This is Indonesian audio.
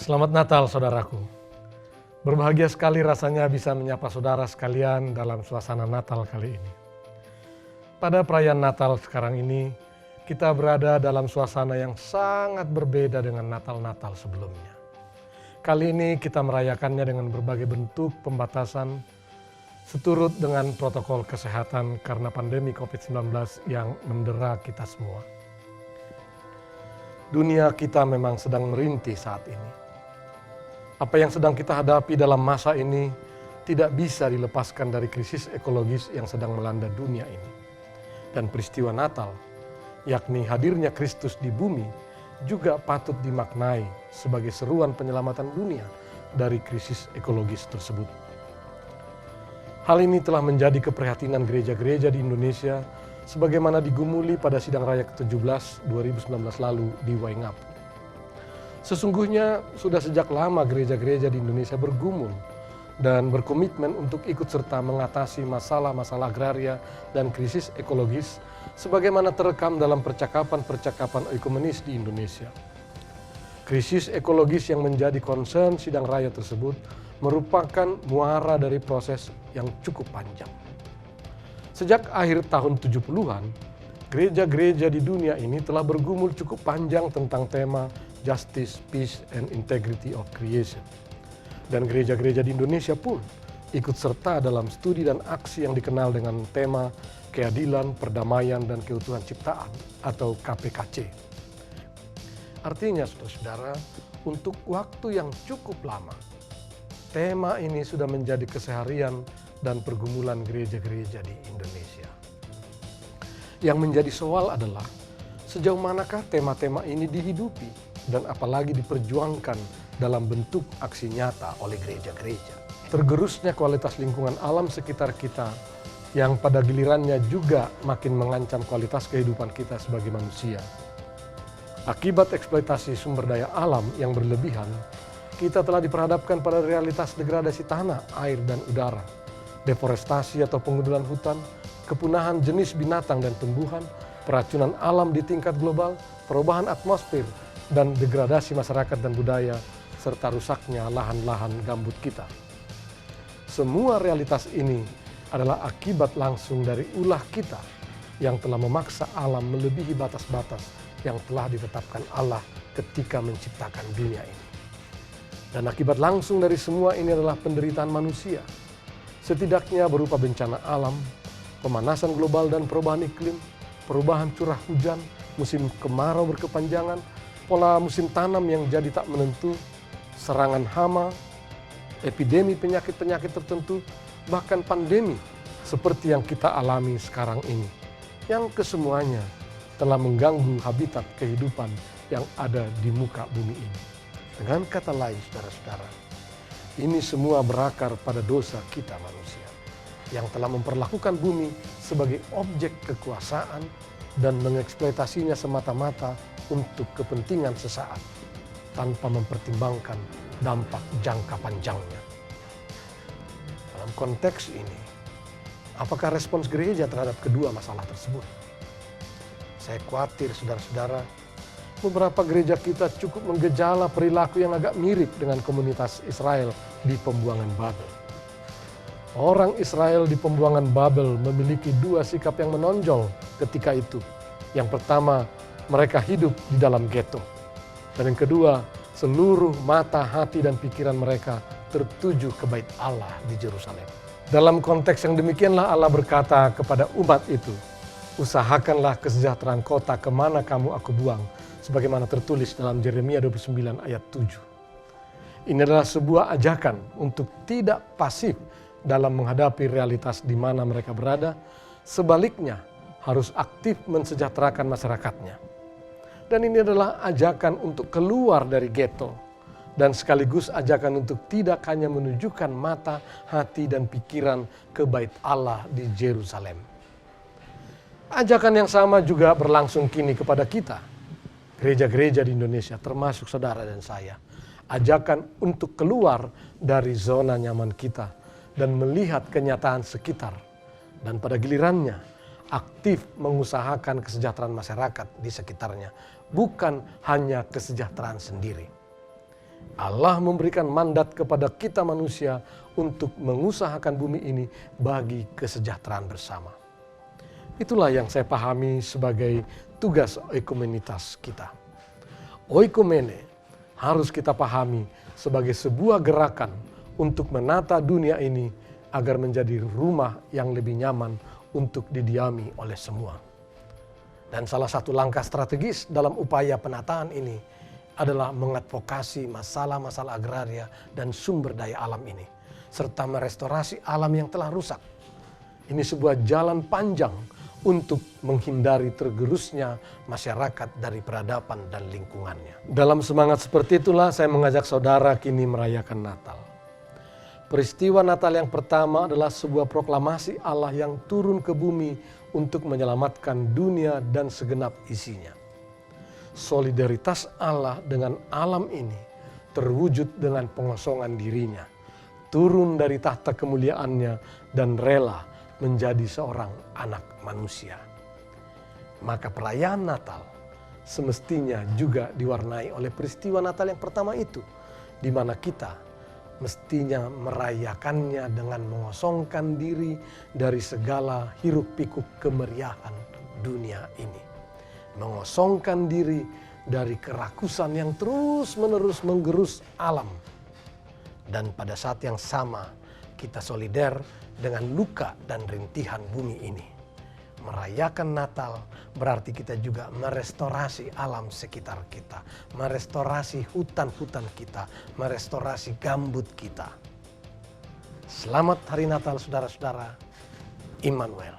Selamat Natal saudaraku. Berbahagia sekali rasanya bisa menyapa saudara sekalian dalam suasana Natal kali ini. Pada perayaan Natal sekarang ini, kita berada dalam suasana yang sangat berbeda dengan Natal-Natal sebelumnya. Kali ini kita merayakannya dengan berbagai bentuk pembatasan, seturut dengan protokol kesehatan karena pandemi COVID-19 yang mendera kita semua. Dunia kita memang sedang merintih saat ini. Apa yang sedang kita hadapi dalam masa ini tidak bisa dilepaskan dari krisis ekologis yang sedang melanda dunia ini. Dan peristiwa Natal, yakni hadirnya Kristus di bumi, juga patut dimaknai sebagai seruan penyelamatan dunia dari krisis ekologis tersebut. Hal ini telah menjadi keprihatinan gereja-gereja di Indonesia sebagaimana digumuli pada Sidang Raya ke-17 2019 lalu di Waingapu. Sesungguhnya sudah sejak lama gereja-gereja di Indonesia bergumul dan berkomitmen untuk ikut serta mengatasi masalah-masalah agraria dan krisis ekologis sebagaimana terekam dalam percakapan-percakapan ekumenis di Indonesia. Krisis ekologis yang menjadi concern Sidang Raya tersebut merupakan muara dari proses yang cukup panjang. Sejak akhir tahun 70-an, gereja-gereja di dunia ini telah bergumul cukup panjang tentang tema Justice, Peace, and Integrity of Creation. Dan gereja-gereja di Indonesia pun ikut serta dalam studi dan aksi yang dikenal dengan tema Keadilan, Perdamaian, dan Keutuhan Ciptaan atau KPKC. Artinya saudara-saudara, untuk waktu yang cukup lama, tema ini sudah menjadi keseharian dan pergumulan gereja-gereja di Indonesia. Yang menjadi soal adalah sejauh manakah tema-tema ini dihidupi dan apalagi diperjuangkan dalam bentuk aksi nyata oleh gereja-gereja. Tergerusnya kualitas lingkungan alam sekitar kita yang pada gilirannya juga makin mengancam kualitas kehidupan kita sebagai manusia. Akibat eksploitasi sumber daya alam yang berlebihan, kita telah diperhadapkan pada realitas degradasi tanah, air, dan udara, deforestasi atau pengundulan hutan, kepunahan jenis binatang dan tumbuhan, peracunan alam di tingkat global, perubahan atmosfer, dan degradasi masyarakat dan budaya, serta rusaknya lahan-lahan gambut kita. Semua realitas ini adalah akibat langsung dari ulah kita yang telah memaksa alam melebihi batas-batas yang telah ditetapkan Allah ketika menciptakan dunia ini. Dan akibat langsung dari semua ini adalah penderitaan manusia, setidaknya berupa bencana alam, pemanasan global dan perubahan iklim, perubahan curah hujan, musim kemarau berkepanjangan, pola musim tanam yang jadi tak menentu, serangan hama, epidemi penyakit-penyakit tertentu, bahkan pandemi seperti yang kita alami sekarang ini, yang kesemuanya telah mengganggu habitat kehidupan yang ada di muka bumi ini. Dengan kata lain, saudara-saudara, ini semua berakar pada dosa kita manusia yang telah memperlakukan bumi sebagai objek kekuasaan dan mengeksploitasinya semata-mata untuk kepentingan sesaat tanpa mempertimbangkan dampak jangka panjangnya. Dalam konteks ini, apakah respons gereja terhadap kedua masalah tersebut? Saya khawatir saudara-saudara, beberapa gereja kita cukup menggejala perilaku yang agak mirip dengan komunitas Israel di pembuangan Babel. Orang Israel di pembuangan Babel memiliki dua sikap yang menonjol ketika itu. Yang pertama, mereka hidup di dalam ghetto. Dan yang kedua, seluruh mata, hati, dan pikiran mereka tertuju ke bait Allah di Yerusalem. Dalam konteks yang demikianlah Allah berkata kepada umat itu, "Usahakanlah kesejahteraan kota kemana kamu aku buang," sebagaimana tertulis dalam Yeremia 29 ayat 7. Ini adalah sebuah ajakan untuk tidak pasif dalam menghadapi realitas di mana mereka berada, sebaliknya harus aktif mensejahterakan masyarakatnya. Dan ini adalah ajakan untuk keluar dari ghetto, dan sekaligus ajakan untuk tidak hanya menunjukkan mata, hati, dan pikiran ke bait Allah di Yerusalem. Ajakan yang sama juga berlangsung kini kepada kita, gereja-gereja di Indonesia, termasuk saudara dan saya. Ajakan untuk keluar dari zona nyaman kita dan melihat kenyataan sekitar. Dan pada gilirannya, aktif mengusahakan kesejahteraan masyarakat di sekitarnya, bukan hanya kesejahteraan sendiri. Allah memberikan mandat kepada kita manusia untuk mengusahakan bumi ini bagi kesejahteraan bersama. Itulah yang saya pahami sebagai tugas oikumenitas kita. Oikumene harus kita pahami sebagai sebuah gerakan untuk menata dunia ini agar menjadi rumah yang lebih nyaman untuk didiami oleh semua. Dan salah satu langkah strategis dalam upaya penataan ini adalah mengadvokasi masalah-masalah agraria dan sumber daya alam ini, serta merestorasi alam yang telah rusak. Ini sebuah jalan panjang untuk menghindari tergerusnya masyarakat dari peradaban dan lingkungannya. Dalam semangat seperti itulah saya mengajak saudara kini merayakan Natal. Peristiwa Natal yang pertama adalah sebuah proklamasi Allah yang turun ke bumi untuk menyelamatkan dunia dan segenap isinya. Solidaritas Allah dengan alam ini terwujud dengan pengosongan dirinya, turun dari tahta kemuliaannya dan rela menjadi seorang anak manusia. Maka perayaan Natal semestinya juga diwarnai oleh peristiwa Natal yang pertama itu, di mana kita mestinya merayakannya dengan mengosongkan diri dari segala hiruk pikuk kemeriahan dunia ini. Mengosongkan diri dari kerakusan yang terus-menerus menggerus alam. Dan pada saat yang sama kita solider dengan luka dan rintihan bumi ini. Merayakan Natal berarti kita juga merestorasi alam sekitar kita. Merestorasi hutan-hutan kita. Merestorasi gambut kita. Selamat Hari Natal saudara-saudara. Immanuel.